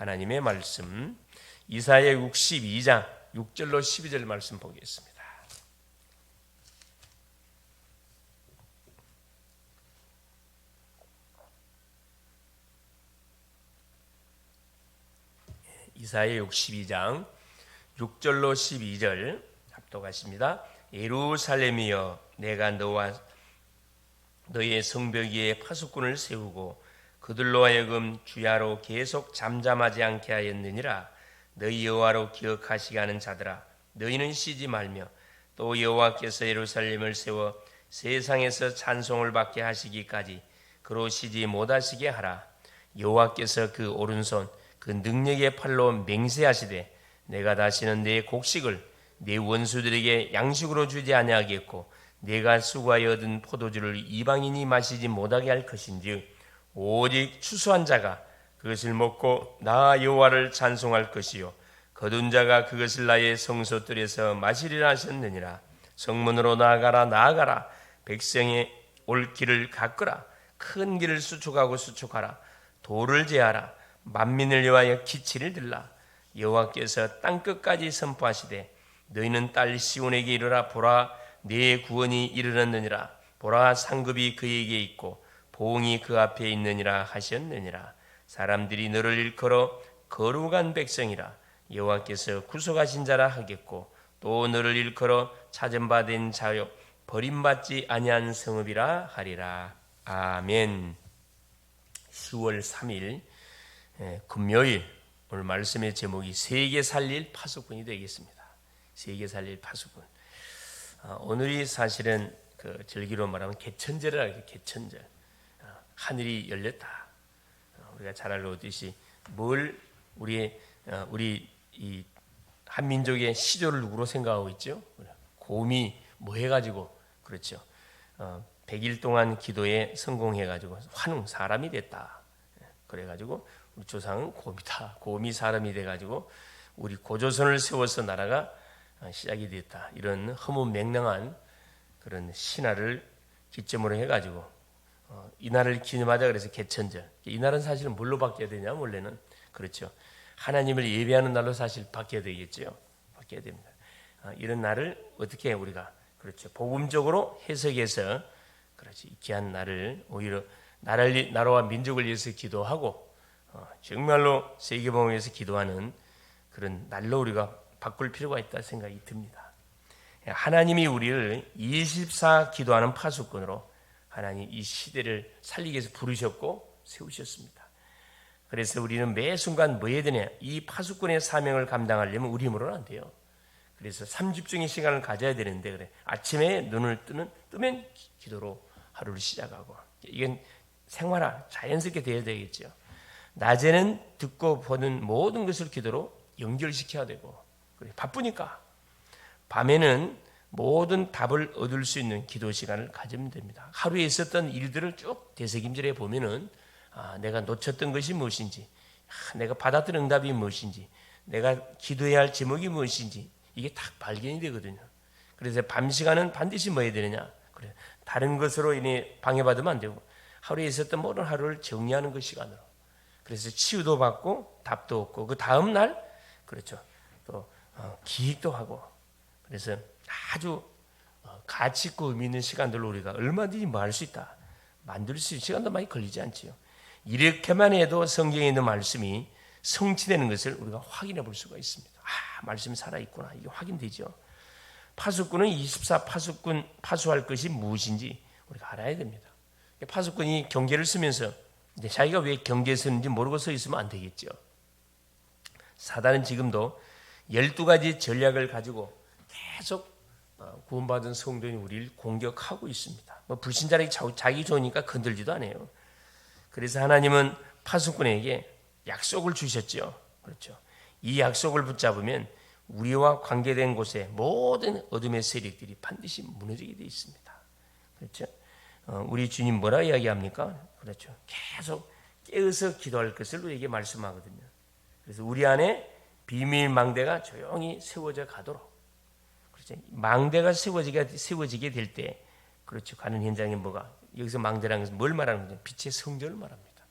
하나님의 말씀 이사야 62장 6절로 12절 말씀 보겠습니다. 이사야 62장 6절로 12절 합독하십니다. 예루살렘이여 내가 너와 너의 성벽 위에 파수꾼을 세우고 그들로 하여금 주야로 계속 잠잠하지 않게 하였느니라. 너희 여호와로 기억하시게 하는 자들아 너희는 쉬지 말며 또 여호와께서 예루살렘을 세워 세상에서 찬송을 받게 하시기까지 그로 쉬지 못하시게 하라. 여호와께서 그 오른손 그 능력의 팔로 맹세하시되 내가 다시는 내 곡식을 내 원수들에게 양식으로 주지 아니하겠고 내가 수고하여 얻은 포도주를 이방인이 마시지 못하게 할 것인즉 오직 추수한 자가 그것을 먹고 나 여호와를 찬송할 것이요 거둔 자가 그것을 나의 성소뜰에서 마시리라 하셨느니라. 성문으로 나아가라 백성의 올 길을 깎으라. 큰 길을 수축하라. 돌을 제하라. 만민을 위하여 기치를 들라. 여호와께서 땅끝까지 선포하시되 너희는 딸 시온에게 이르라. 보라 내 구원이 이르렀느니라. 보라 상급이 그에게 있고 보응이 그 앞에 있느니라 하셨느니라. 사람들이 너를 일컬어 거룩한 백성이라. 여호와께서 구속하신 자라 하겠고 또 너를 일컬어 찾음받은 자요 버림받지 아니한 성읍이라 하리라. 아멘. 10월 3일 금요일 오늘 말씀의 제목이 세계 살릴 파수꾼이 되겠습니다. 세계 살릴 파수꾼. 오늘이 사실은 그 절기로 말하면 개천절이라 해요. 개천절. 하늘이 열렸다. 우리가 잘 알듯이 뭘 우리 이 한민족의 시조를 누구로 생각하고 있죠? 곰이 뭐 해가지고 그렇죠. 100일 동안 기도에 성공해가지고 환웅 사람이 됐다. 그래가지고 우리 조상은 곰이다. 곰이 사람이 돼가지고 우리 고조선을 세워서 나라가 시작이 됐다. 이런 허무맹랑한 그런 신화를 기점으로 해가지고 이 날을 기념하자 그래서 개천절. 이 날은 사실은 뭘로 바뀌어야 되냐? 원래는 그렇죠. 하나님을 예배하는 날로 사실 바뀌어야 되겠죠. 바뀌어야 됩니다. 이런 날을 어떻게 우리가 그렇죠. 복음적으로 해석해서 그렇지. 귀한 날을 오히려 나라와 민족을 위해서 기도하고 정말로 세계복음을 위해서 기도하는 그런 날로 우리가 바꿀 필요가 있다 생각이 듭니다. 하나님이 우리를 24 기도하는 파수꾼으로 하나님 이 시대를 살리기 위해서 부르셨고 세우셨습니다. 그래서 우리는 매 순간 뭐 해야 되냐? 이 파수꾼의 사명을 감당하려면 우리 힘으로는 안 돼요. 그래서 3집중의 시간을 가져야 되는데 그래. 아침에 눈을 뜨면 기도로 하루를 시작하고 이건 생활화 자연스럽게 돼야 되겠죠. 낮에는 듣고 보는 모든 것을 기도로 연결시켜야 되고 그래. 바쁘니까 밤에는 모든 답을 얻을 수 있는 기도 시간을 가지면 됩니다. 하루에 있었던 일들을 쭉 되새김질해 보면은 내가 놓쳤던 것이 무엇인지, 내가 받았던 응답이 무엇인지, 내가 기도해야 할 제목이 무엇인지 이게 딱 발견이 되거든요. 그래서 밤 시간은 반드시 뭐 해야 되느냐? 그래. 다른 것으로 인해 방해받으면 안 되고 하루에 있었던 모든 하루를 정리하는 그 시간으로. 그래서 치유도 받고 답도 얻고 그 다음 날 그렇죠. 또 기획도 하고 그래서 아주 가치 있고 의미 있는 시간들로 우리가 얼마든지 뭐 할 수 있다. 만들 수 있는 시간도 많이 걸리지 않지요. 이렇게만 해도 성경에 있는 말씀이 성취되는 것을 우리가 확인해 볼 수가 있습니다. 말씀이 살아있구나. 이게 확인되죠. 파수꾼은 24 파수꾼 파수할 것이 무엇인지 우리가 알아야 됩니다. 파수꾼이 경계를 쓰면서 자기가 왜 경계에 서는지 모르고 서 있으면 안 되겠죠. 사단은 지금도 12가지 전략을 가지고 계속 구원받은 성도인 우리를 공격하고 있습니다. 불신자에게 자기 좋으니까 건들지도 않아요. 그래서 하나님은 파수꾼에게 약속을 주셨죠. 그렇죠. 이 약속을 붙잡으면 우리와 관계된 곳에 모든 어둠의 세력들이 반드시 무너지게 되어 있습니다. 그렇죠. 우리 주님 뭐라 이야기합니까? 그렇죠. 계속 깨어서 기도할 것을 우리에게 말씀하거든요. 그래서 우리 안에 비밀 망대가 조용히 세워져 가도록. 그렇죠. 망대가 세워지게 될 때, 그렇죠. 가는 현장에 뭐가 여기서 망대라는 것은 뭘 말하는 거죠? 빛의 성전을 말합니다.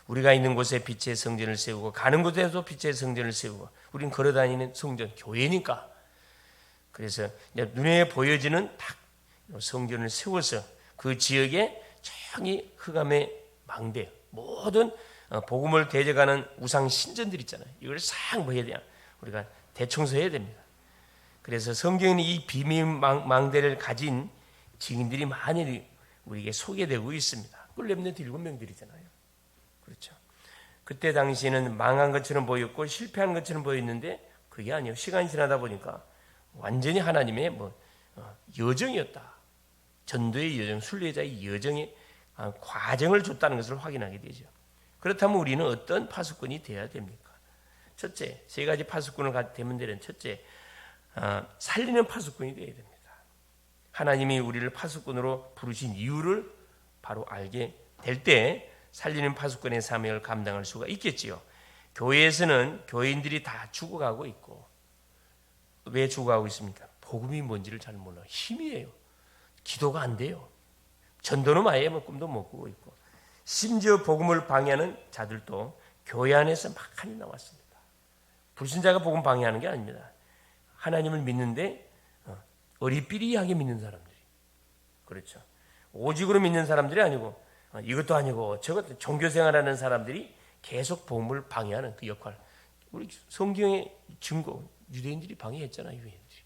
우리가 있는 곳에 빛의 성전을 세우고 가는 곳에도 빛의 성전을 세우고 우리는 걸어다니는 성전, 교회니까. 그래서 눈에 보여지는 딱 성전을 세워서 그 지역에 정이 흑암의 망대, 모든 복음을 대적하는 우상 신전들 있잖아요. 이걸 싹 뭐 해야 되냐? 우리가 대청소해야 됩니다. 그래서 성경은 이 비밀 망대를 가진 증인들이 많이 우리에게 소개되고 있습니다. 그 렘넌트 7명들이잖아요. 그렇죠. 그때 당시에는 망한 것처럼 보였고 실패한 것처럼 보였는데 그게 아니에요. 시간이 지나다 보니까 완전히 하나님의 여정이었다. 전도의 여정, 순례자의 여정의 과정을 줬다는 것을 확인하게 되죠. 그렇다면 우리는 어떤 파수꾼이 되어야 됩니까? 첫째, 세 가지 파수꾼을 되면 되는 첫째, 살리는 파수꾼이 되어야 됩니다. 하나님이 우리를 파수꾼으로 부르신 이유를 바로 알게 될 때 살리는 파수꾼의 사명을 감당할 수가 있겠지요. 교회에서는 교인들이 다 죽어가고 있고, 왜 죽어가고 있습니까? 복음이 뭔지를 잘 몰라요. 힘이에요. 기도가 안 돼요. 전도는 아예 꿈도 못 꾸고 있고, 심지어 복음을 방해하는 자들도 교회 안에서 많이 나왔습니다. 불신자가 복음 방해하는 게 아닙니다. 하나님을 믿는데 어리삐리하게 믿는 사람들이, 그렇죠. 오직으로 믿는 사람들이 아니고 이것도 아니고 저것도 종교생활하는 사람들이 계속 복음을 방해하는 그 역할. 우리 성경의 증거, 유대인들이 방해했잖아요. 유대인들이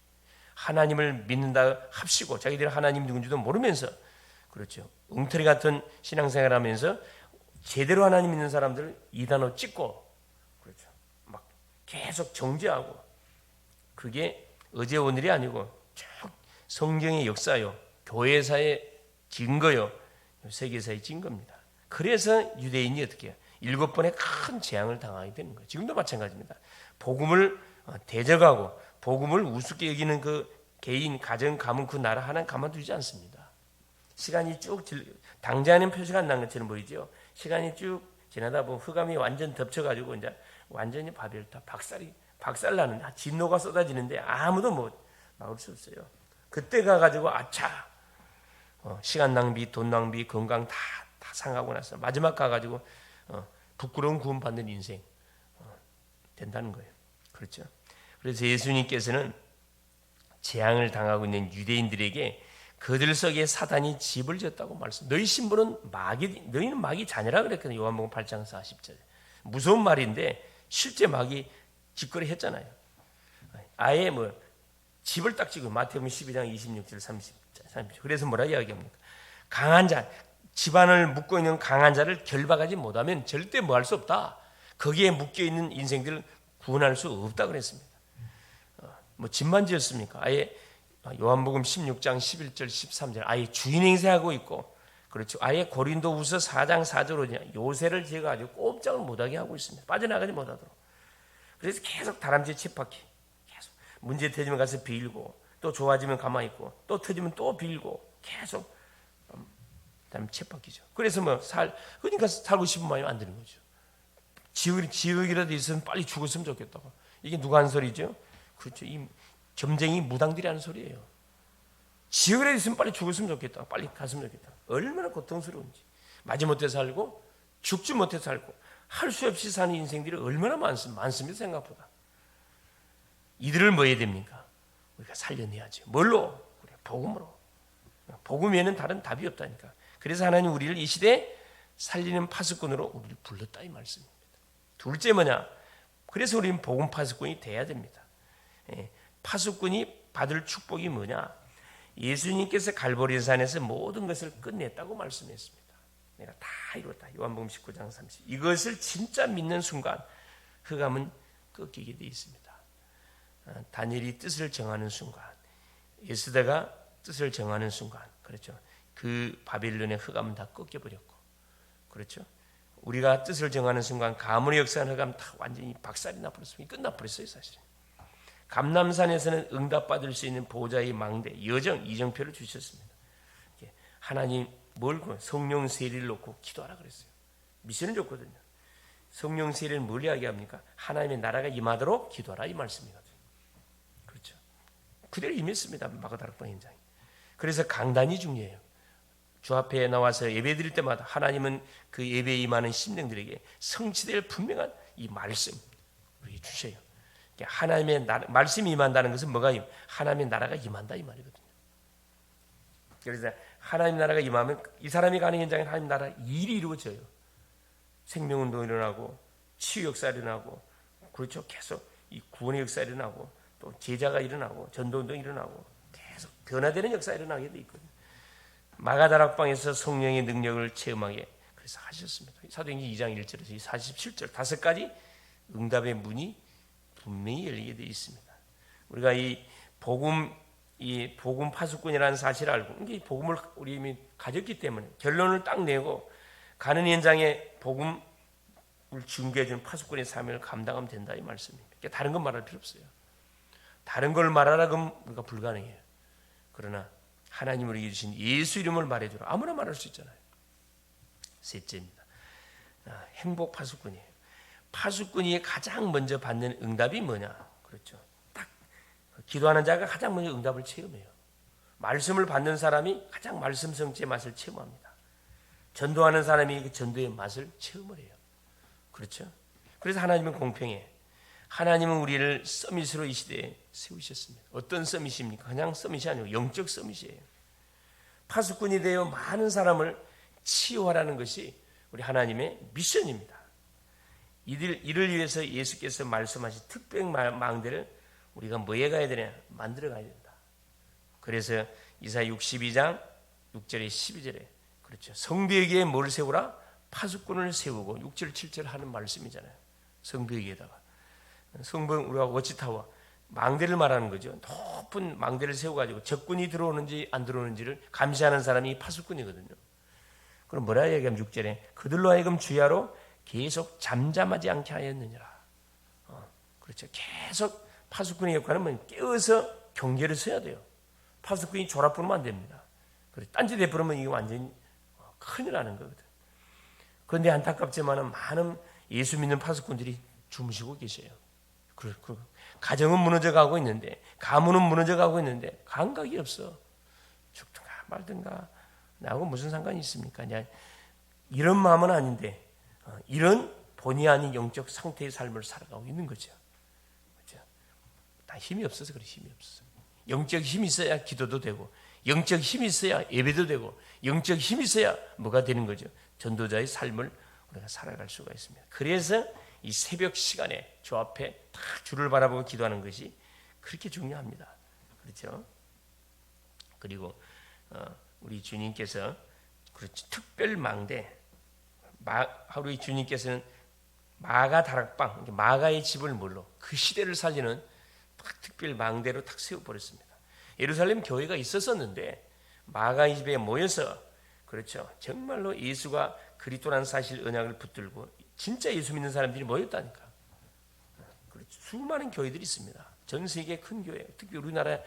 하나님을 믿는다 합시고 자기들이 하나님 누군지도 모르면서, 그렇죠, 엉터리 같은 신앙생활하면서 제대로 하나님 믿는 사람들을 이단으로 찍고, 그렇죠, 막 계속 정죄하고. 그게 어제 오늘이 아니고 쭉 성경의 역사요, 교회사의 증거요, 세계사의 증거입니다. 그래서 유대인이 어떻게 해요? 7번의 큰 재앙을 당하게 되는 거예요. 지금도 마찬가지입니다. 복음을 대적하고 복음을 우습게 여기는 그 개인, 가정, 가문, 그 나라 하나는 가만두지 않습니다. 시간이 쭉 당장에는 표시가 안 난 것처럼 보이죠. 시간이 쭉 지나다 보면 흑암이 완전 덮쳐가지고 이제 완전히 바벨탑 박살나는 진노가 쏟아지는데 아무도 막을 수 없어요. 그때 가가지고 아차, 시간 낭비, 돈 낭비, 건강 다 상하고 나서 마지막 가가지고 부끄러운 구원 받는 인생 된다는 거예요. 그렇죠. 그래서 예수님께서는 재앙을 당하고 있는 유대인들에게 그들 속에 사단이 집을 지었다고 말씀. 너희 신부는 너희는 마귀 자녀라 그랬거든요. 요한복음 8장 40절. 무서운 말인데 실제 마귀 짓거리 했잖아요. 아예 집을 딱 찍고 마태복음 12장 26절 30절. 그래서 뭐라 이야기합니까? 강한 자, 집안을 묶고 있는 강한 자를 결박하지 못하면 절대 뭐 할 수 없다. 거기에 묶여 있는 인생들을 구원할 수 없다 그랬습니다. 집만 지었습니까? 아예 요한복음 16장 11절 13절 아예 주인 행세하고 있고, 그렇죠. 아예 고린도후서 4장 4절로 요새를 지어가지고 꼼짝을 못하게 하고 있습니다. 빠져나가지 못하도록. 그래서 계속 다람쥐 쳇바퀴, 계속 문제 터지면 가서 빌고, 또 좋아지면 가만히 있고, 또 터지면 또 빌고, 계속 쳇바퀴죠. 그래서 그러니까 살고 싶은 마음이 안 드는 거죠. 지옥이라도 있으면 빨리 죽었으면 좋겠다고. 이게 누가 하는 소리죠? 그렇죠. 이 점쟁이 무당들이 하는 소리예요. 지옥이라도 있으면 빨리 죽었으면 좋겠다. 빨리 갔으면 좋겠다. 얼마나 고통스러운지. 마지못해 살고 죽지 못해 살고 할 수 없이 사는 인생들이 얼마나 많습니다. 생각보다. 이들을 뭐 해야 됩니까? 우리가 살려내야죠. 뭘로? 우리가 복음으로. 복음 외에는 다른 답이 없다니까. 그래서 하나님 우리를 이 시대에 살리는 파수꾼으로 우리를 불렀다 이 말씀입니다. 둘째 뭐냐? 그래서 우리는 복음 파수꾼이 돼야 됩니다. 파수꾼이 받을 축복이 뭐냐? 예수님께서 갈보리산에서 모든 것을 끝냈다고 말씀했습니다. 내가 다 이뤘다. 요한복음 19장 30. 이것을 진짜 믿는 순간 흑암은 꺾이게 되어 있습니다. 다니엘이 뜻을 정하는 순간, 에스더가 뜻을 정하는 순간, 그렇죠. 그 바빌론의 흑암은 다 꺾여버렸고, 그렇죠. 우리가 뜻을 정하는 순간 가문의 역사는 흑암 다 완전히 박살이 나버렸습니다. 끝나버렸어요 사실은. 감람산에서는 응답받을 수 있는 보좌의 망대, 이정표를 주셨습니다. 하나님 성령 세례를 놓고 기도하라 그랬어요. 미션을 줬거든요. 성령 세례를 뭘 이야기합니까? 하나님의 나라가 임하도록 기도하라 이 말씀이거든요. 그렇죠. 그대로 임했습니다. 마가다락방 현장에. 그래서 강단이 중요해요. 주 앞에 나와서 예배 드릴 때마다 하나님은 그 예배에 임하는 심령들에게 성취될 분명한 이 말씀 우리에게 주셔요. 하나님의 말씀이 임한다는 것은 뭐가 하나님의 나라가 임한다 이 말이거든요. 그래서 하나님 나라가 임하면 이 사람이 가는 현장에 하나님 나라 일이 이루어져요. 생명운동 일어나고 치유 역사 일어나고 그렇죠. 계속 이 구원의 역사 일어나고 또 제자가 일어나고 전도운동 일어나고 계속 변화되는 역사 일어나게 돼 있거든요. 마가다락방에서 성령의 능력을 체험하게 그래서 하셨습니다. 사도행전 2장 1절에서 47절 5가지 응답의 문이 분명히 열리게 되어 있습니다. 우리가 이 복음 파수꾼이라는 사실을 알고 이 복음을 우리 이미 가졌기 때문에 결론을 딱 내고 가는 현장에 복음을 중개해 주는 파수꾼의 사명을 감당하면 된다 이 말씀입니다. 그러니까 다른 건 말할 필요 없어요. 다른 걸 말하라 그러면 우리가 불가능해요. 그러나 하나님을 우리에게 주신 예수 이름을 말해주라. 아무나 말할 수 있잖아요. 셋째입니다. 행복 파수꾼이에요. 파수꾼이 가장 먼저 받는 응답이 뭐냐? 그렇죠. 딱 기도하는 자가 가장 먼저 응답을 체험해요. 말씀을 받는 사람이 가장 말씀 성취의 맛을 체험합니다. 전도하는 사람이 그 전도의 맛을 체험을 해요. 그렇죠. 그래서 하나님은 공평해. 하나님은 우리를 서밋으로 이 시대에 세우셨습니다. 어떤 서밋입니까? 그냥 서밋이 아니고 영적 서밋이에요. 파수꾼이 되어 많은 사람을 치유하라는 것이 우리 하나님의 미션입니다. 이를 위해서 예수께서 말씀하신 특별 망대를 우리가 뭐에 가야 되냐? 만들어 가야 된다. 그래서 이사야 62장 6절에 12절에 그렇죠. 성벽에 뭘 세우라? 파수꾼을 세우고 6절 7절 하는 말씀이잖아요. 성벽에다가 성벽 우리가 워치타워 망대를 말하는 거죠. 높은 망대를 세워가지고 적군이 들어오는지 안 들어오는지를 감시하는 사람이 파수꾼이거든요. 그럼 뭐라 얘기하면 6절에 그들로 하여금 주야로 계속 잠잠하지 않게 하였느니라. 그렇죠. 계속 파수꾼의 역할은 뭐 깨어서 경계를 서야 돼요. 파수꾼이 졸아 부르면 안 됩니다. 딴짓에 부르면 이게 완전히 큰일 나는 거거든. 그런데 안타깝지만 많은 예수 믿는 파수꾼들이 주무시고 계세요. 가정은 무너져가고 있는데 가문은 무너져가고 있는데 감각이 없어. 죽든가 말든가 나하고 무슨 상관이 있습니까? 이런 마음은 아닌데 이런 본의 아닌 영적 상태의 삶을 살아가고 있는 거죠. 그렇죠? 다 힘이 없어서 그래. 힘이 없어. 영적 힘이 있어야 기도도 되고 영적 힘이 있어야 예배도 되고 영적 힘이 있어야 뭐가 되는 거죠? 전도자의 삶을 우리가 살아갈 수가 있습니다. 그래서 이 새벽 시간에 주 앞에 딱 주를 바라보고 기도하는 것이 그렇게 중요합니다. 그렇죠? 그리고 우리 주님께서 그렇지 특별 망대 우리 주님께서는 마가 다락방 마가의 집을 뭘로 그 시대를 살리는 딱 특별 망대로 딱 세워버렸습니다. 예루살렘 교회가 있었었는데 마가의 집에 모여서 그렇죠. 정말로 예수가 그리스도라는 사실 언약을 붙들고 진짜 예수 믿는 사람들이 모였다니까. 그렇죠. 수많은 교회들이 있습니다. 전 세계 큰 교회, 특히 우리나라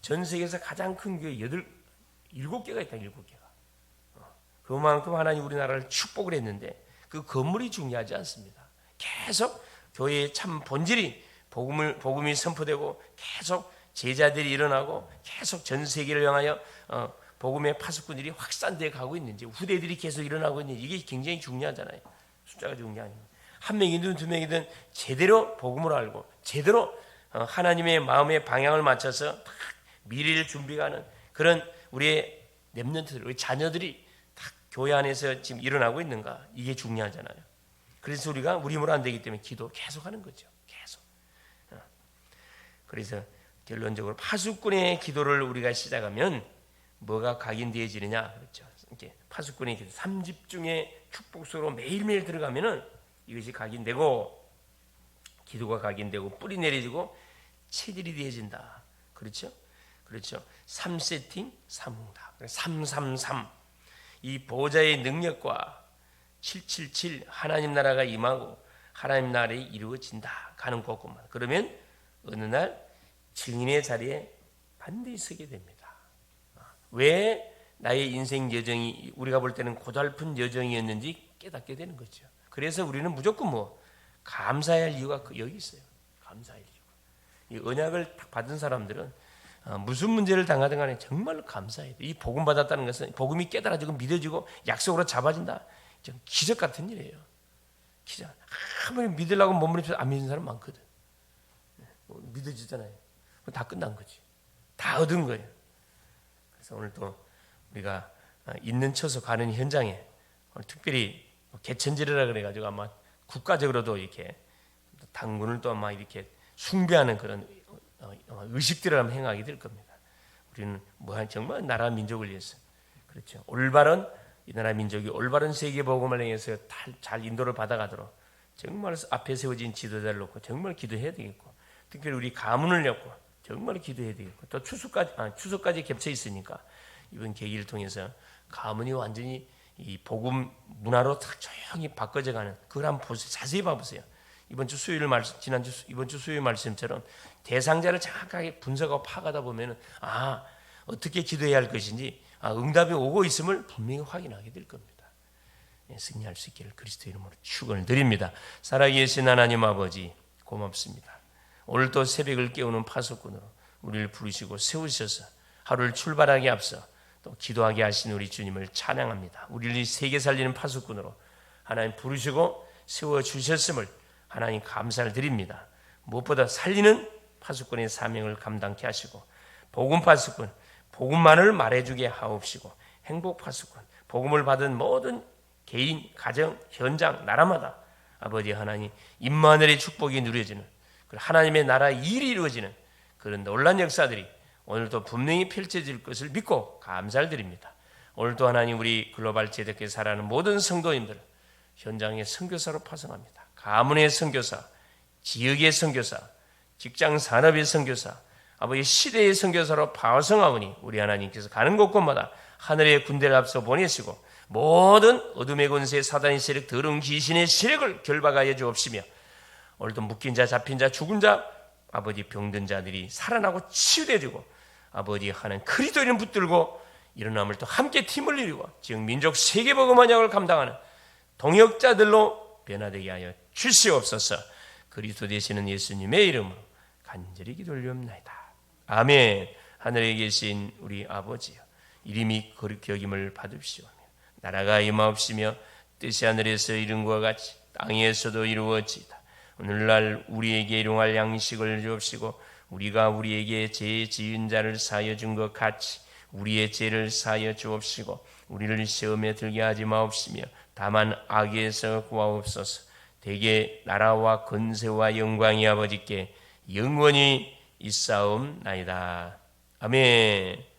전 세계에서 가장 큰 교회 7개가 있다. 7개가. 그만큼 하나님 우리나라를 축복을 했는데 그 건물이 중요하지 않습니다. 계속 교회의 참 본질이 복음이 선포되고 계속 제자들이 일어나고 계속 전 세계를 향하여 복음의 파수꾼들이 확산되어 가고 있는지 후대들이 계속 일어나고 있는지 이게 굉장히 중요하잖아요. 숫자가 중요한 게 아니에요. 한 명이든 두 명이든 제대로 복음을 알고 제대로 하나님의 마음의 방향을 맞춰서 미래를 준비하는 그런 우리의 렘넌트들, 우리 자녀들이 딱 교회 안에서 지금 일어나고 있는가 이게 중요하잖아요. 그래서 우리가 우리 힘으로 안 되기 때문에 기도 계속하는 거죠. 계속. 그래서 결론적으로 파수꾼의 기도를 우리가 시작하면 뭐가 각인되어지느냐 그렇죠. 이렇게 파수꾼의 기도 3집중의 축복소로 매일매일 들어가면은 이것이 각인되고 기도가 각인되고 뿌리 내려지고 체질이 되어진다. 그렇죠? 그렇죠. 3세팅 3응답 333 이 보좌의 능력과 777 하나님 나라가 임하고 하나님 나라에 이루어진다 가는 것만 그러면 어느 날 증인의 자리에 반드시 서게 됩니다. 왜 나의 인생 여정이 우리가 볼 때는 고달픈 여정이었는지 깨닫게 되는 거죠. 그래서 우리는 무조건 감사해야 할 이유가 여기 있어요. 감사할 이유가. 이 언약을 받은 사람들은 무슨 문제를 당하든 간에 정말로 감사해야 돼. 이 복음 받았다는 것은 복음이 깨달아지고 믿어지고 약속으로 잡아진다. 좀 기적 같은 일이에요. 기적. 아무리 믿으려고 몸부림쳐서 안 믿는 사람 많거든. 믿어지잖아요. 다 끝난 거지. 다 얻은 거예요. 그래서 오늘 또 우리가 있는 처소 가는 현장에 특별히 개천절이라 그래가지고 아마 국가적으로도 이렇게 당군을 또 아마 이렇게 숭배하는 그런 의식들을 한번 행하게 될 겁니다. 우리는 정말 나라 민족을 위해서 그렇죠. 올바른 이 나라 민족이 올바른 세계 복음을 행해서 잘 인도를 받아가도록 정말 앞에 세워진 지도자를 놓고 정말 기도해야 되겠고, 특별히 우리 가문을 놓고 정말 기도해야 되겠고, 또 추수까지 겹쳐 있으니까 이번 계기를 통해서 가문이 완전히 이 복음 문화로 딱 조용히 바꿔져가는 그걸 한번 보세요. 자세히 봐보세요. 이번 주 수요일 말씀처럼 대상자를 정확하게 분석하고 파악하다 보면은 어떻게 기도해야 할 것인지 응답이 오고 있음을 분명히 확인하게 될 겁니다. 승리할 수 있기를 그리스도 이름으로 축원을 드립니다. 살아계신 하나님 아버지 고맙습니다. 오늘 또 새벽을 깨우는 파수꾼으로 우리를 부르시고 세우셔서 하루를 출발하기 앞서 또 기도하게 하신 우리 주님을 찬양합니다. 우리를 세계 살리는 파수꾼으로 하나님 부르시고 세워주셨음을 하나님 감사를 드립니다. 무엇보다 살리는 파수꾼의 사명을 감당케 하시고 복음 파수꾼, 복음만을 말해주게 하옵시고 행복 파수꾼, 복음을 받은 모든 개인, 가정, 현장, 나라마다 아버지 하나님 임마누엘의 축복이 누려지는 하나님의 나라 일이 이루어지는 그런 놀라운 역사들이 오늘도 분명히 펼쳐질 것을 믿고 감사를 드립니다. 오늘도 하나님 우리 글로벌 제대교회 살아가는 모든 성도님들 현장의 선교사로 파송합니다. 가문의 선교사, 지역의 선교사, 직장 산업의 선교사, 아버지 시대의 선교사로 파송하오니 우리 하나님께서 가는 곳곳마다 하늘의 군대를 앞서 보내시고 모든 어둠의 권세 사단의 세력 더러운 귀신의 세력을 결박하여 주옵시며 오늘도 묶인 자 잡힌 자 죽은 자 아버지 병든 자들이 살아나고 치유되고 아버지 하는 그리스도 이름 붙들고 일어남을 또 함께 팀을 이루고 지금 민족 세계복음 언약을 감당하는 동역자들로 변화되게 하여 주시옵소서. 그리스도 되시는 예수님의 이름으로 간절히 기도 올리옵나이다. 아멘. 하늘에 계신 우리 아버지여 이름이 거룩히 여김을 받으시오며 나라가 임하옵시며 뜻이 하늘에서 이룬 것과 같이 땅에서도 이루어지이다. 오늘날 우리에게 일용할 양식을 주옵시고 우리가 우리에게 죄 지은 자를 사하여 준 것 같이 우리의 죄를 사하여 주옵시고 우리를 시험에 들게 하지 마옵시며 다만 악에서 구하옵소서. 대개 나라와 권세와 영광이 아버지께 영원히 있사옵나이다. 아멘.